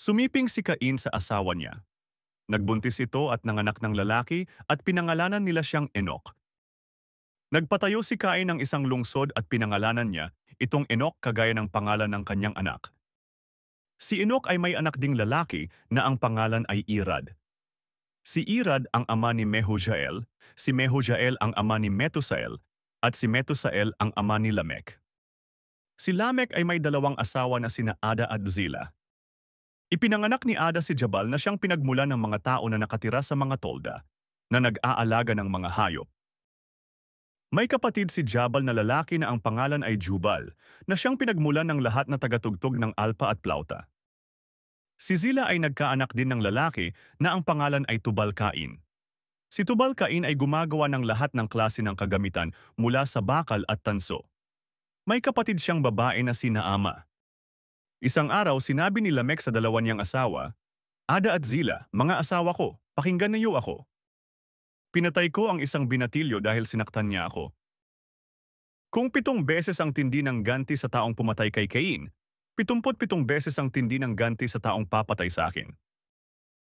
Sumiping si Cain sa asawa niya. Nagbuntis ito at nanganak ng lalaki at pinangalanan nila siyang Enoch. Nagpatayo si Cain ng isang lungsod at pinangalanan niya itong Enoch kagaya ng pangalan ng kanyang anak. Si Enoch ay may anak ding lalaki na ang pangalan ay Irad. Si Irad ang ama ni Mehujael, si Mehujael ang ama ni Metusael, at si Metusael ang ama ni Lamech. Si Lamech ay may dalawang asawa na sina Ada at Zila. Ipinanganak ni Ada si Jabal na siyang pinagmulan ng mga tao na nakatira sa mga tolda, na nag-aalaga ng mga hayop. May kapatid si Jabal na lalaki na ang pangalan ay Jubal, na siyang pinagmulan ng lahat na tagatugtog ng alpa at plauta. Si Zila ay nagkaanak din ng lalaki na ang pangalan ay Tubal-Cain. Si Tubal-Cain ay gumagawa ng lahat ng klase ng kagamitan mula sa bakal at tanso. May kapatid siyang babae na si Naama. Isang araw sinabi ni Lamech sa dalawa niyang asawa, Ada at Zila, mga asawa ko, pakinggan niyo ako. Pinatay ko ang isang binatilyo dahil sinaktan niya ako. Kung 7 beses ang tindi ng ganti sa taong pumatay kay Cain, 77 beses ang tindi ng ganti sa taong papatay sa akin.